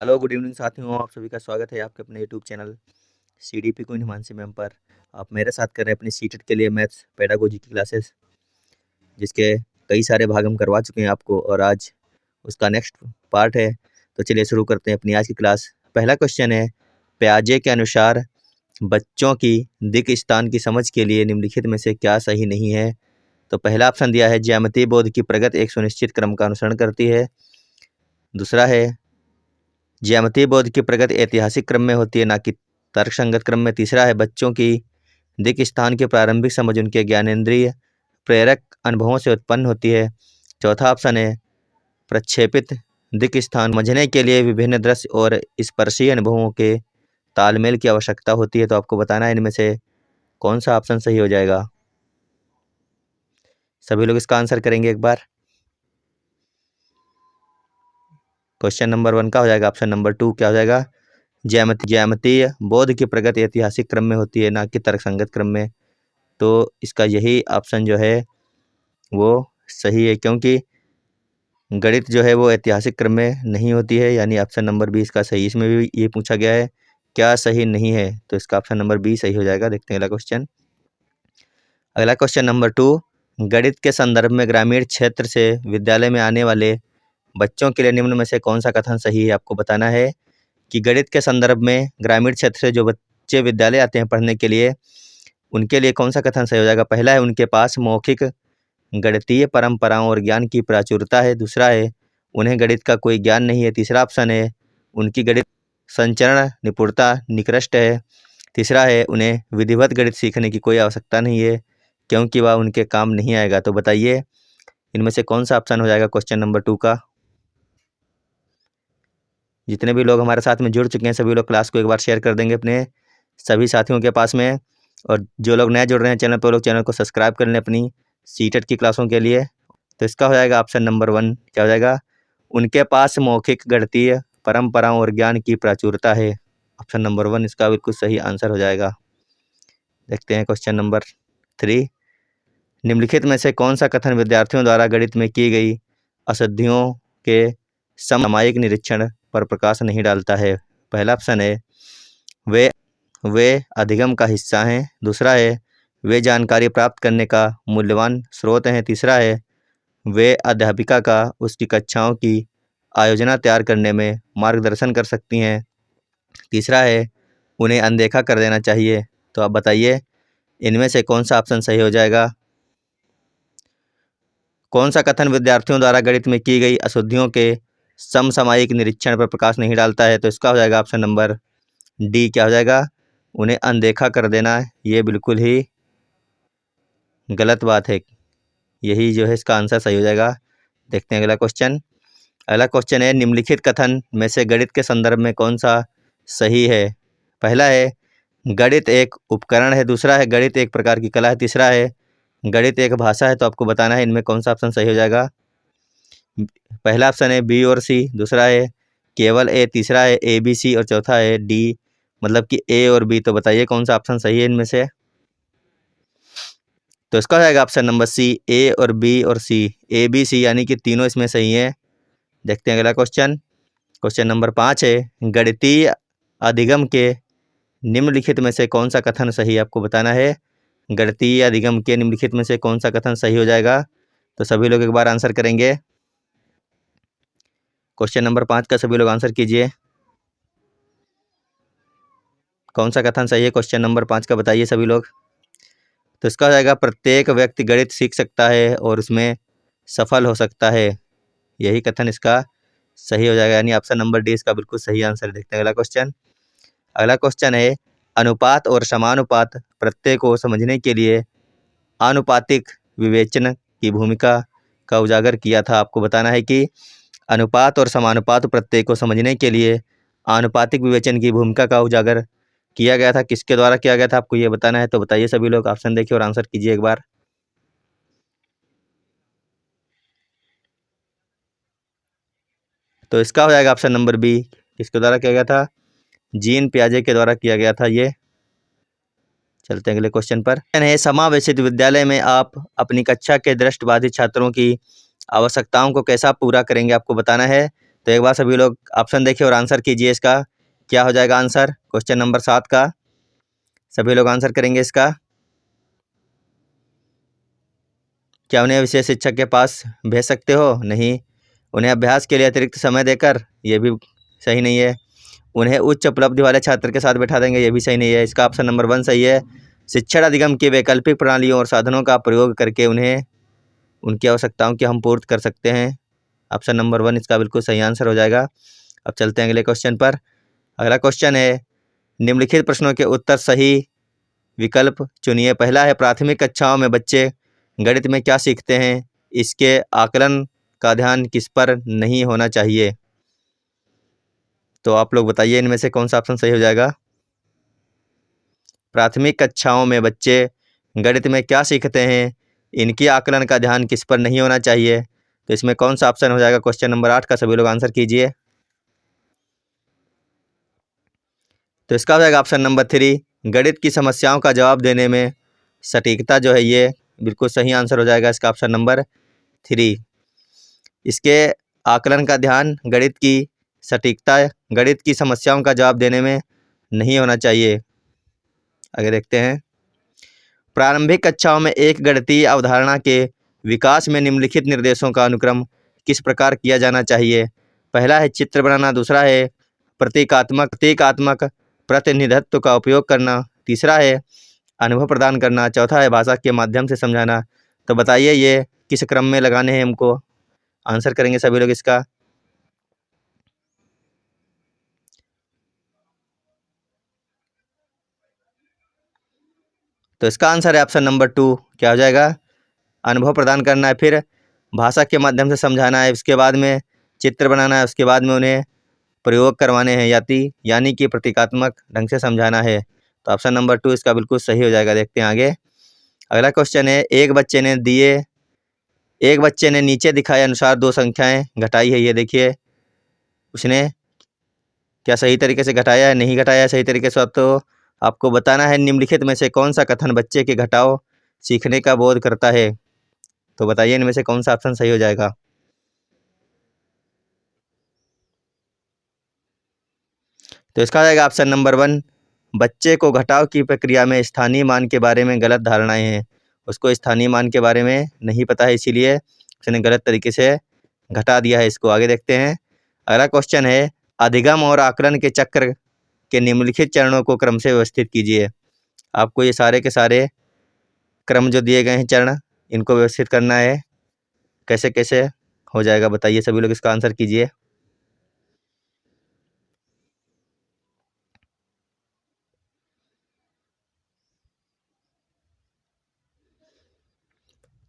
Hello good evening साथियों, आप सभी का स्वागत है आपके अपने YouTube channel CDP queen Himanshi ma'am पर। आप मेरे साथ कर रहे हैं अपनी सीटेट के लिए मैथ्स पेडागोजी की क्लासेस, जिसके कई सारे भाग हम करवा चुके हैं आपको और आज उसका नेक्स्ट पार्ट है। तो चलिए शुरू करते हैं अपनी आज की क्लास। पहला क्वेश्चन है, प्याजे के अनुसार बच्चों की दिक् स्थान की समझ के लिए निम्नलिखित में से क्या सही नहीं है। तो पहला ऑप्शन दिया है, ज्यामितीय बोध की प्रगति एक सुनिश्चित क्रम का अनुसरण करती है। दूसरा है, ज्यामितीय बोध की प्रगति ऐतिहासिक क्रम में होती है, ना कि तर्कसंगत क्रम में। तीसरा है, बच्चों की दिक् स्थान की प्रारंभिक समझ उनके ज्ञानेंद्रिय प्रेरक अनुभवों से उत्पन्न होती है। चौथा ऑप्शन है, प्रक्षेपित दिक् स्थान समझने के लिए विभिन्न दृश्य और स्पर्शीय अनुभवों के तालमेल की आवश्यकता होती है। तो आपको बताना है इनमें से कौन सा ऑप्शन सही हो जाएगा। सभी लोग इसका आंसर करेंगे एक बार। क्वेश्चन नंबर 1 का हो जाएगा ऑप्शन नंबर 2, क्या हो जाएगा, ज्यामितीय बोध की प्रगति ऐतिहासिक क्रम में होती है, ना कि तर्कसंगत क्रम में। तो इसका यही ऑप्शन जो है वो सही है, क्योंकि गणित जो है वो ऐतिहासिक क्रम में नहीं होती है, यानी ऑप्शन नंबर बी इसका सही। इसमें भी ये पूछा गया है क्या सही नहीं है, तो इसका ऑप्शन नंबर बी सही हो जाएगा। देखते हैं अगला क्वेश्चन। अगला क्वेश्चन नंबर 2, गणित के संदर्भ में ग्रामीण क्षेत्र से विद्यालय में आने वाले बच्चों के लिए निम्न में से कौन सा कथन सही है। आपको बताना है कि गणित के संदर्भ में ग्रामीण क्षेत्र से जो बच्चे विद्यालय आते हैं पढ़ने के लिए, उनके लिए कौन सा कथन सही हो जाएगा। पहला है, उनके पास मौखिक गणितीय परंपराओं और ज्ञान की प्राचुर्यता है। दूसरा है, उन्हें गणित का कोई ज्ञान नहीं है। तीसरा ऑप्शन है, उनकी गणित संचरण निपुणता निकृष्ट है। तीसरा है, उन्हें विधिवत गणित सीखने की कोई आवश्यकता नहीं है, क्योंकि वह उनके काम नहीं आएगा। तो बताइए इनमें से कौन सा ऑप्शन हो जाएगा क्वेश्चन नंबर 2 का। जितने भी लोग हमारे साथ में जुड़ चुके हैं सभी लोग क्लास को एक बार शेयर कर देंगे अपने सभी साथियों के पास में, और जो लोग नए जुड़ रहे हैं चैनल पर, लोग चैनल को सब्सक्राइब कर लें अपनी सीटेट की क्लासों के लिए। तो इसका हो जाएगा ऑप्शन नंबर 1, क्या हो जाएगा, उनके पास मौखिक गणितीय परंपराओं और ज्ञान की प्राचुर्यता है। ऑप्शन नंबर 1 इसका बिल्कुल सही आंसर हो जाएगा। देखते हैं क्वेश्चन नंबर 3, निम्नलिखित में से कौन सा कथन विद्यार्थियों द्वारा गणित में की गई अशुद्धियों के समसामयिक निरीक्षण पर प्रकाश नहीं डालता है। पहला ऑप्शन है, वे अधिगम का हिस्सा हैं। दूसरा है, वे जानकारी प्राप्त करने का मूल्यवान स्रोत हैं। तीसरा है, वे अध्यापिका का उसकी कक्षाओं की आयोजना तैयार करने में मार्गदर्शन कर सकती हैं। तीसरा है, उन्हें अनदेखा कर देना चाहिए। तो आप बताइए इनमें से कौन सा ऑप्शन सही हो जाएगा। कौन सा कथन विद्यार्थियों द्वारा गणित में की गई अशुद्धियों के समसामयिक निरीक्षण पर प्रकाश नहीं डालता है। तो इसका हो जाएगा ऑप्शन नंबर डी, क्या हो जाएगा, उन्हें अनदेखा कर देना। ये बिल्कुल ही गलत बात है, यही जो है इसका आंसर सही हो जाएगा। देखते हैं अगला क्वेश्चन। अगला क्वेश्चन है, निम्नलिखित कथन में से गणित के संदर्भ में कौन सा सही है। पहला है, गणित एक उपकरण है। दूसरा है, गणित एक प्रकार की कला है। तीसरा है, गणित एक भाषा है। तो आपको बताना है इनमें कौन सा ऑप्शन सही हो जाएगा। पहला ऑप्शन है बी और सी, दूसरा है केवल ए, तीसरा है ए बी सी और चौथा है डी, मतलब कि ए और बी। तो बताइए कौन सा ऑप्शन सही है इनमें से। तो इसका हो जाएगा ऑप्शन नंबर सी, ए और बी और सी, ए बी सी, यानी कि तीनों इसमें सही हैं। देखते हैं अगला क्वेश्चन। क्वेश्चन नंबर 5 है, गणितीय अधिगम के निम्नलिखित में से कौन सा कथन सही है। आपको बताना है गणितीय अधिगम के निम्नलिखित में से कौन सा कथन सही हो जाएगा। तो सभी लोग एक बार आंसर करेंगे। क्वेश्चन नंबर 5 का सभी लोग आंसर कीजिए, कौन सा कथन सही है क्वेश्चन नंबर 5 का, बताइए सभी लोग। तो इसका हो जाएगा, प्रत्येक व्यक्ति गणित सीख सकता है और उसमें सफल हो सकता है। यही कथन इसका सही हो जाएगा, यानी ऑप्शन नंबर डी इसका बिल्कुल सही आंसर। देखते हैं अगला क्वेश्चन। अगला क्वेश्चन है, अनुपात और समानुपात प्रत्यय को समझने के लिए आनुपातिक विवेचन की भूमिका का उजागर किया था। आपको बताना है कि अनुपात और समानुपात प्रत्यय को समझने के लिए आनुपातिक विवेचन की भूमिका का उजागर किया गया था, किसके द्वारा किया गया था, आपको ये बताना है। तो बताइए सभी लोग, ऑप्शन देखिए और आंसर कीजिए एक बार। तो इसका हो जाएगा ऑप्शन नंबर बी, किसके द्वारा किया गया था, जीन पियाजे के द्वारा किया गया था ये। चलते हैं अगले क्वेश्चन पर। है समावेशित विद्यालय में आप अपनी कक्षा के दृष्टिबाधित छात्रों की आवश्यकताओं को कैसा पूरा करेंगे, आपको बताना है। तो एक बार सभी लोग ऑप्शन देखिए और आंसर कीजिए इसका क्या हो जाएगा आंसर क्वेश्चन नंबर 7 का। सभी लोग आंसर करेंगे इसका। क्या उन्हें विशेष शिक्षक के पास भेज सकते हो? नहीं। उन्हें अभ्यास के लिए अतिरिक्त समय देकर? ये भी सही नहीं है। उन्हें उच्च उपलब्धि वाले छात्र के साथ बैठा देंगे? ये भी सही नहीं है। इसका ऑप्शन नंबर 1 सही है। शिक्षण अधिगम की वैकल्पिक प्रणालियों और साधनों का प्रयोग करके उन्हें उनकी आवश्यकताओं की हम पूर्ति कर सकते हैं। ऑप्शन नंबर 1 इसका बिल्कुल सही आंसर हो जाएगा। अब चलते हैं अगले क्वेश्चन पर। अगला क्वेश्चन है निम्नलिखित प्रश्नों के उत्तर सही विकल्प चुनिए। पहला है प्राथमिक कक्षाओं में बच्चे गणित में क्या सीखते हैं? इसके आकलन का ध्यान किस पर नहीं होना चाहिए? तो आप लोग बताइए इनमें से कौन सा ऑप्शन सही हो जाएगा। प्राथमिक कक्षाओं में बच्चे गणित में क्या सीखते हैं? इनकी आकलन का ध्यान किस पर नहीं होना चाहिए? तो इसमें कौन सा ऑप्शन हो जाएगा क्वेश्चन नंबर 8 का? सभी लोग आंसर कीजिए। तो इसका हो जाएगा ऑप्शन नंबर 3 गणित की समस्याओं का जवाब देने में सटीकता जो है ये बिल्कुल सही आंसर हो जाएगा इसका ऑप्शन नंबर 3। इसके आकलन का ध्यान गणित की सटीकता गणित की समस्याओं का जवाब देने में नहीं होना चाहिए। आगे देखते हैं। प्रारंभिक कक्षाओं में एक गणितीय अवधारणा के विकास में निम्नलिखित निर्देशों का अनुक्रम किस प्रकार किया जाना चाहिए? पहला है चित्र बनाना, दूसरा है प्रतीकात्मक प्रतिनिधित्व का उपयोग करना, तीसरा है अनुभव प्रदान करना, चौथा है भाषा के माध्यम से समझाना। तो बताइए ये किस क्रम में लगाने हैं हमको? आंसर करेंगे सभी लोग इसका। तो इसका आंसर है ऑप्शन नंबर 2 क्या हो जाएगा? अनुभव प्रदान करना है, फिर भाषा के माध्यम से समझाना है, उसके बाद में चित्र बनाना है, उसके बाद में उन्हें प्रयोग करवाने हैं यानी कि प्रतीकात्मक ढंग से समझाना है। तो ऑप्शन नंबर 2 इसका बिल्कुल सही हो जाएगा। देखते हैं आगे। अगला क्वेश्चन है एक बच्चे ने नीचे दिखाए अनुसार दो संख्याएं घटाई है। ये देखिए उसने क्या सही तरीके से घटाया है, नहीं घटाया है सही तरीके से। तो आपको बताना है निम्नलिखित में से कौन सा कथन बच्चे के घटाव सीखने का बोध करता है? तो बताइए इनमें से कौन सा ऑप्शन सही हो जाएगा। तो इसका जाएगा ऑप्शन नंबर 1 बच्चे को घटाव की प्रक्रिया में स्थानीय मान के बारे में गलत धारणाएं हैं। उसको स्थानीय मान के बारे में नहीं पता है, इसीलिए उसने गलत तरीके से घटा दिया है इसको। आगे देखते हैं। अगला क्वेश्चन है अधिगम और आकलन के चक्र के निम्नलिखित चरणों को क्रम से व्यवस्थित कीजिए। आपको ये सारे के सारे क्रम जो दिए गए हैं चरण इनको व्यवस्थित करना है। कैसे कैसे हो जाएगा बताइए सभी लोग इसका आंसर कीजिए।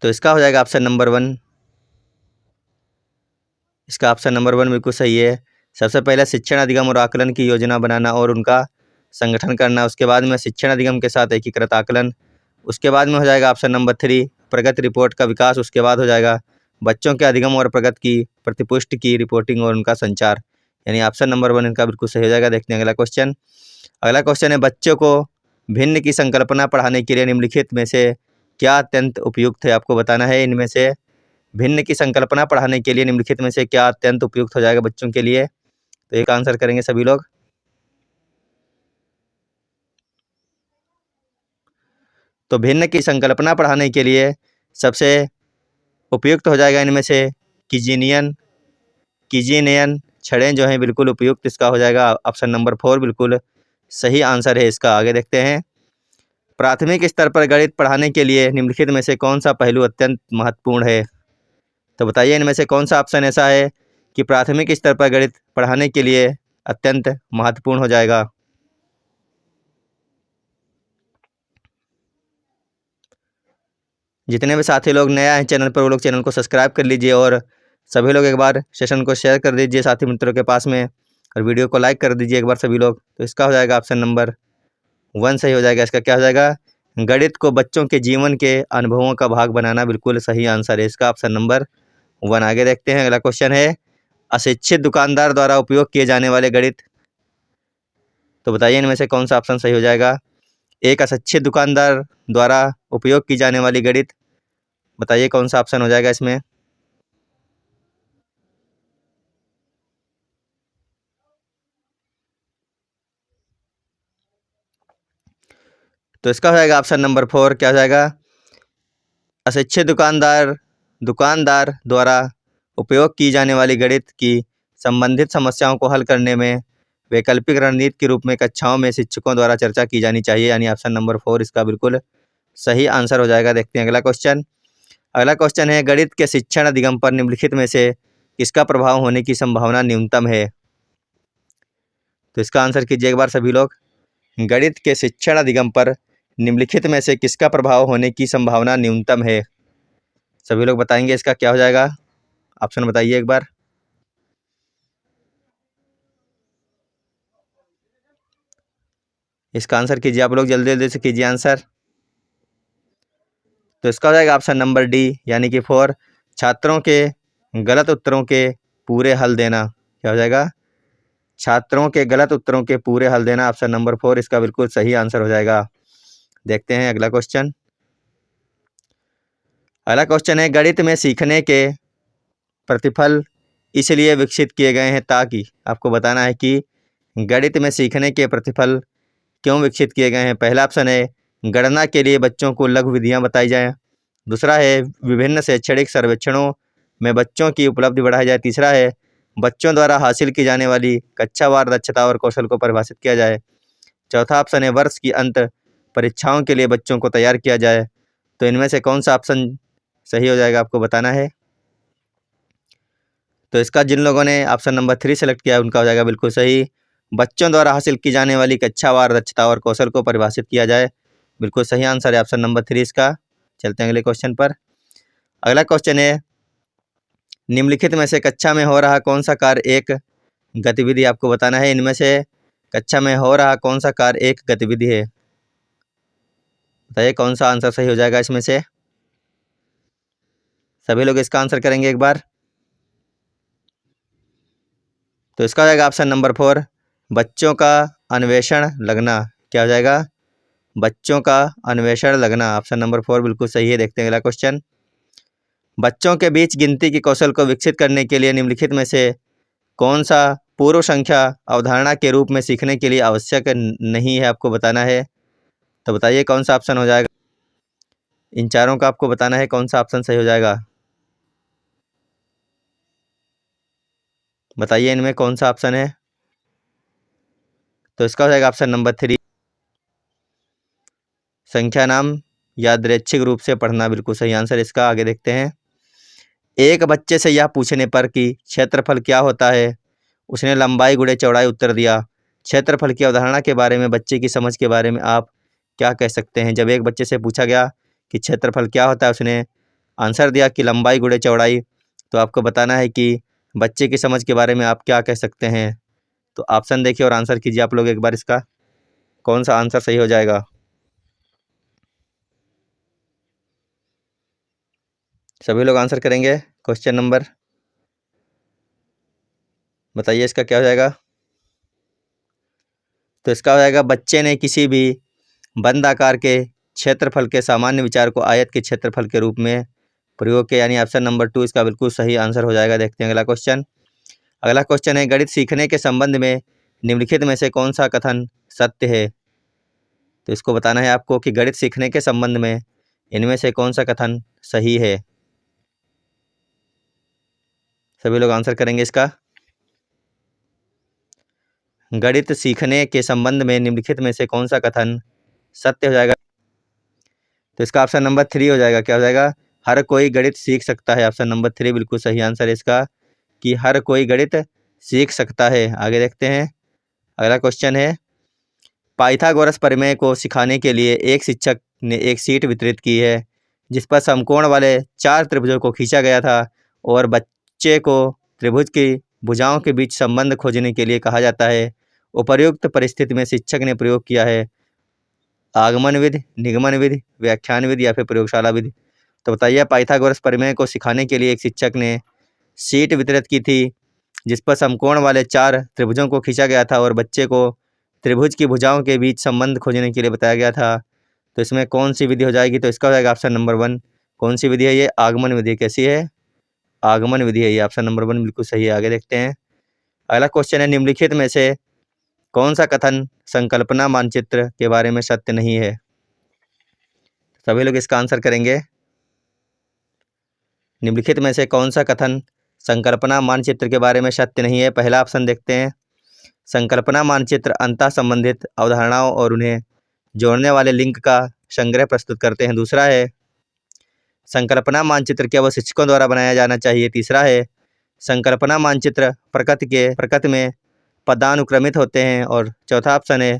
तो इसका हो जाएगा ऑप्शन नंबर 1। इसका ऑप्शन नंबर 1 बिल्कुल सही है। सबसे पहले शिक्षण अधिगम और आकलन की योजना बनाना और उनका संगठन करना, उसके बाद में शिक्षण अधिगम के साथ एकीकृत आकलन, उसके बाद में हो जाएगा ऑप्शन नंबर 3 प्रगति रिपोर्ट का विकास, उसके बाद हो जाएगा बच्चों के अधिगम और प्रगति की प्रतिपुष्टि की रिपोर्टिंग और उनका संचार। यानी ऑप्शन नंबर 1 इनका बिल्कुल सही हो जाएगा। देखते हैं अगला क्वेश्चन। अगला क्वेश्चन है बच्चों को भिन्न की संकल्पना पढ़ाने के लिए निम्नलिखित में से क्या अत्यंत उपयुक्त है? आपको बताना है इनमें से भिन्न की संकल्पना पढ़ाने के लिए निम्नलिखित में से क्या अत्यंत उपयुक्त हो जाएगा बच्चों के लिए? तो एक आंसर करेंगे सभी लोग। तो भिन्न की संकल्पना पढ़ाने के लिए सबसे उपयुक्त हो जाएगा इनमें से कीजिनियन छड़ें जो हैं बिल्कुल उपयुक्त इसका हो जाएगा। ऑप्शन नंबर 4 बिल्कुल सही आंसर है इसका। आगे देखते हैं। प्राथमिक स्तर पर गणित पढ़ाने के लिए निम्नलिखित में से कौन सा पहलू अत्यंत महत्वपूर्ण है? तो बताइए इनमें से कौन सा ऑप्शन ऐसा है कि प्राथमिक स्तर पर गणित पढ़ाने के लिए अत्यंत महत्वपूर्ण हो जाएगा। जितने भी साथी लोग नया है चैनल पर वो लोग चैनल को सब्सक्राइब कर लीजिए और सभी लोग एक बार सेशन को शेयर कर दीजिए साथी मित्रों के पास में और वीडियो को लाइक कर दीजिए एक बार सभी लोग। तो इसका हो जाएगा ऑप्शन नंबर 1 सही हो जाएगा। इसका क्या हो जाएगा? गणित को बच्चों के जीवन के अनुभवों का भाग बनाना बिल्कुल सही आंसर है इसका ऑप्शन नंबर 1। आगे देखते हैं। अगला क्वेश्चन है अशिक्षित दुकानदार द्वारा उपयोग किए जाने वाले गणित। तो बताइए इनमें से कौन सा ऑप्शन सही हो जाएगा? एक अशिक्षित दुकानदार द्वारा उपयोग की जाने वाली गणित, बताइए कौन सा ऑप्शन हो जाएगा इसमें? तो इसका हो जाएगा ऑप्शन नंबर 4 क्या हो जाएगा, अशिक्षित दुकानदार द्वारा उपयोग की जाने वाली गणित की संबंधित समस्याओं को हल करने में वैकल्पिक रणनीति के रूप में कक्षाओं में शिक्षकों द्वारा चर्चा की जानी चाहिए, यानी ऑप्शन नंबर 4 इसका बिल्कुल सही आंसर हो जाएगा। देखते हैं अगला क्वेश्चन। अगला क्वेश्चन है, गणित के शिक्षण अधिगम पर निम्नलिखित में से किसका प्रभाव होने की संभावना न्यूनतम है। तो इसका आंसर कीजिए एक बार सभी लोग। गणित के शिक्षण अधिगम पर निम्नलिखित में से किसका प्रभाव होने की संभावना न्यूनतम है। सभी लोग बताएंगे इसका क्या हो जाएगा, ऑप्शन बताइए एक बार। इसका आंसर कीजिए आप लोग, जल्दी जल्दी से कीजिए आंसर। तो इसका हो जाएगा ऑप्शन नंबर डी, यानी कि 4, छात्रों के गलत उत्तरों के पूरे हल देना। क्या हो जाएगा, छात्रों के गलत उत्तरों के पूरे हल देना, ऑप्शन नंबर 4 इसका बिल्कुल सही आंसर हो जाएगा। देखते हैं अगला क्वेश्चन। अगला क्वेश्चन है, गणित में सीखने के प्रतिफल इसलिए विकसित किए गए हैं ताकि, आपको बताना है कि गणित में सीखने के प्रतिफल क्यों विकसित किए गए हैं। पहला ऑप्शन है, गणना के लिए बच्चों को लघु विधियां बताई जाएं। दूसरा है, विभिन्न शैक्षणिक सर्वेक्षणों में बच्चों की उपलब्धि बढ़ाई जाए। तीसरा है, बच्चों द्वारा हासिल की जाने वाली कक्षावार दक्षता और कौशल को परिभाषित किया जाए। चौथा ऑप्शन है, वर्ष की अंत परीक्षाओं के लिए बच्चों को तैयार किया जाए। तो इनमें से कौन सा ऑप्शन सही हो जाएगा, आपको बताना है। तो इसका जिन लोगों ने ऑप्शन नंबर 3 सेलेक्ट किया है उनका हो जाएगा बिल्कुल सही, बच्चों द्वारा हासिल की जाने वाली कक्षावार दक्षता और कौशल को परिभाषित किया जाए। बिल्कुल सही आंसर है ऑप्शन नंबर 3 इसका। चलते हैं अगले क्वेश्चन पर। अगला क्वेश्चन है, निम्नलिखित में से कक्षा में हो रहा कौन सा कार्य एक गतिविधि, आपको बताना है इनमें से कक्षा में हो रहा कौन सा कार्य एक गतिविधि है। बताइए कौन सा आंसर सही हो जाएगा इसमें से। सभी लोग इसका आंसर करेंगे एक बार। तो इसका हो जाएगा ऑप्शन नंबर 4, बच्चों का अन्वेषण लगना। क्या हो जाएगा, बच्चों का अन्वेषण लगना, ऑप्शन नंबर 4 बिल्कुल सही है। देखते हैं अगला क्वेश्चन। बच्चों के बीच गिनती की कौशल को विकसित करने के लिए निम्नलिखित में से कौन सा पूर्व संख्या अवधारणा के रूप में सीखने के लिए आवश्यक नहीं है, आपको बताना है। तो बताइए कौन सा ऑप्शन हो जाएगा। इन चारों का आपको बताना है कौन सा ऑप्शन सही हो जाएगा। बताइए इनमें कौन सा ऑप्शन है। तो इसका हो जाएगा ऑप्शन नंबर 3, संख्या नाम यादृच्छिक रूप से पढ़ना, बिल्कुल सही आंसर इसका। आगे देखते हैं। एक बच्चे से यह पूछने पर कि क्षेत्रफल क्या होता है, उसने लंबाई गुणे चौड़ाई उत्तर दिया। क्षेत्रफल की अवधारणा के बारे में बच्चे की समझ के बारे में आप क्या कह सकते हैं। जब एक बच्चे से पूछा गया कि क्षेत्रफल क्या होता है, उसने आंसर दिया कि लंबाई गुणे चौड़ाई, तो आपको बताना है कि बच्चे की समझ के बारे में आप क्या कह सकते हैं। तो ऑप्शन देखिए और आंसर कीजिए आप लोग एक बार, इसका कौन सा आंसर सही हो जाएगा। सभी लोग आंसर करेंगे क्वेश्चन नंबर, बताइए इसका क्या हो जाएगा। तो इसका हो जाएगा, बच्चे ने किसी भी बंद आकार के क्षेत्रफल के सामान्य विचार को आयत के क्षेत्रफल के रूप में प्रयोग किया, यानी ऑप्शन नंबर 2 इसका बिल्कुल सही आंसर हो जाएगा। देखते हैं अगला क्वेश्चन। अगला क्वेश्चन है, गणित सीखने के संबंध में निम्नलिखित में से कौन सा कथन सत्य है। तो इसको बताना है आपको कि गणित सीखने के संबंध में इनमें से कौन सा कथन सही है। सभी लोग आंसर करेंगे इसका। गणित सीखने के संबंध में निम्नलिखित में से कौन सा कथन सत्य हो जाएगा। तो इसका ऑप्शन नंबर 3 हो जाएगा। क्या हो जाएगा, हर कोई गणित सीख सकता है, ऑप्शन नंबर 3 बिल्कुल सही आंसर है इसका, कि हर कोई गणित सीख सकता है। आगे देखते हैं। अगला क्वेश्चन है, पाइथागोरस प्रमेय को सिखाने के लिए एक शिक्षक ने एक शीट वितरित की है जिस पर समकोण वाले 4 त्रिभुजों को खींचा गया था और बच्चे को त्रिभुज की भुजाओं के बीच संबंध खोजने के लिए कहा जाता है। उपर्युक्त परिस्थिति में शिक्षक ने प्रयोग किया है आगमन विधि, निगमन विधि, व्याख्यान विधि या फिर प्रयोगशाला विधि। तो बताइए, पाइथागोरस प्रमेय को सिखाने के लिए एक शिक्षक ने शीट वितरित की थी जिस पर समकोण वाले 4 त्रिभुजों को खींचा गया था और बच्चे को त्रिभुज की भुजाओं के बीच संबंध खोजने के लिए बताया गया था। तो इसमें कौन सी विधि हो जाएगी। तो इसका हो जाएगा ऑप्शन नंबर 1। कौन सी विधि है ये, आगमन विधि। कैसी है, आगमन विधि है ये, ऑप्शन नंबर 1 बिल्कुल सही है। आगे देखते हैं। अगला क्वेश्चन है, निम्नलिखित में से कौन सा कथन संकल्पना मानचित्र के बारे में सत्य नहीं है। सभी लोग इसका आंसर करेंगे। निम्नलिखित में से कौन सा कथन संकल्पना मानचित्र के बारे में सत्य नहीं है? पहला ऑप्शन देखते हैं, संकल्पना मानचित्र अंतः संबंधित अवधारणाओं और उन्हें जोड़ने वाले लिंक का संग्रह प्रस्तुत करते हैं। दूसरा है, संकल्पना मानचित्र केवल शिक्षकों द्वारा बनाया जाना चाहिए। तीसरा है, संकल्पना मानचित्र प्रकृति में पदानुक्रमित होते हैं। और चौथा ऑप्शन है,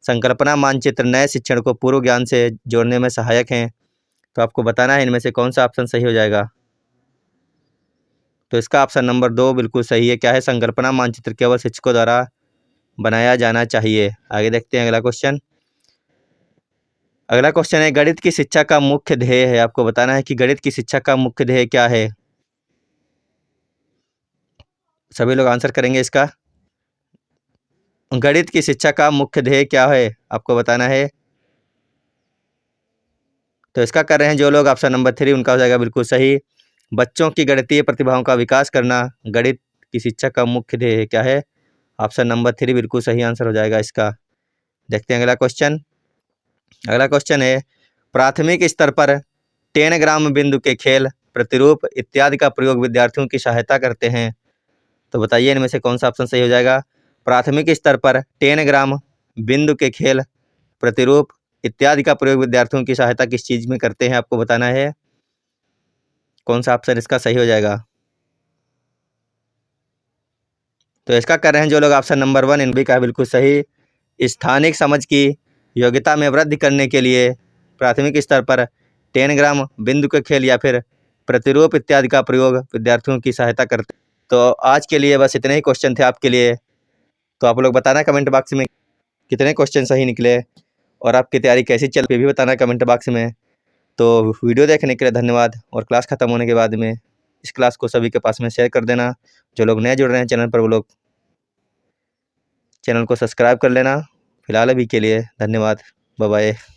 संकल्पना मानचित्र नए शिक्षण को पूर्व ज्ञान से जोड़ने में सहायक हैं। तो आपको बताना है इनमें से कौन सा ऑप्शन सही हो जाएगा। तो इसका ऑप्शन नंबर 2 बिल्कुल सही है। क्या है? संकल्पना मानचित्र केवल शिक्षकों द्वारा बनाया जाना चाहिए। आगे देखते हैं अगला क्वेश्चन। अगला क्वेश्चन है, गणित की शिक्षा का मुख्य ध्येय है। आपको बताना है कि गणित की शिक्षा का मुख्य ध्येय क्या है। सभी लोग आंसर करेंगे इसका। गणित की शिक्षा का मुख्य ध्येय क्या है, आपको बताना है। तो इसका कर रहे हैं जो लोग, ऑप्शन नंबर 3 उनका हो जाएगा बिल्कुल सही। बच्चों की गणितीय प्रतिभाओं का विकास करना गणित की शिक्षा का मुख्य ध्येय क्या है? ऑप्शन नंबर 3 बिल्कुल सही आंसर हो जाएगा इसका। देखते हैं अगला क्वेश्चन। अगला क्वेश्चन है, प्राथमिक स्तर पर टेनग्राम बिंदु के खेल, प्रतिरूप इत्यादि का प्रयोग विद्यार्थियों की सहायता करते हैं। तो बताइए इनमें से कौन सा ऑप्शन सही हो जाएगा। प्राथमिक स्तर पर टेनग्राम बिंदु के खेल, प्रतिरूप इत्यादि का प्रयोग विद्यार्थियों की सहायता किस चीज में करते हैं, आपको बताना है। कौन सा ऑप्शन इसका सही हो जाएगा। तो इसका कर रहे हैं जो लोग, ऑप्शन नंबर 1 इन भी का बिल्कुल सही। स्थानिक समझ की योग्यता में वृद्धि करने के लिए प्राथमिक स्तर पर टेनग्राम बिंदु के खेल या फिर प्रतिरूप इत्यादि का प्रयोग विद्यार्थियों की सहायता करते। तो आज के लिए बस इतने ही क्वेश्चन थे आपके लिए। तो आप लोग बताना कमेंट बॉक्स में कितने क्वेश्चन सही निकले और आपकी तैयारी कैसी चल रही है भी बताना कमेंट बॉक्स में। तो वीडियो देखने के लिए धन्यवाद। और क्लास ख़त्म होने के बाद में इस क्लास को सभी के पास में शेयर कर देना। जो लोग नए जुड़ रहे हैं चैनल पर वो लोग चैनल को सब्सक्राइब कर लेना। फिलहाल अभी के लिए धन्यवाद। Bye bye.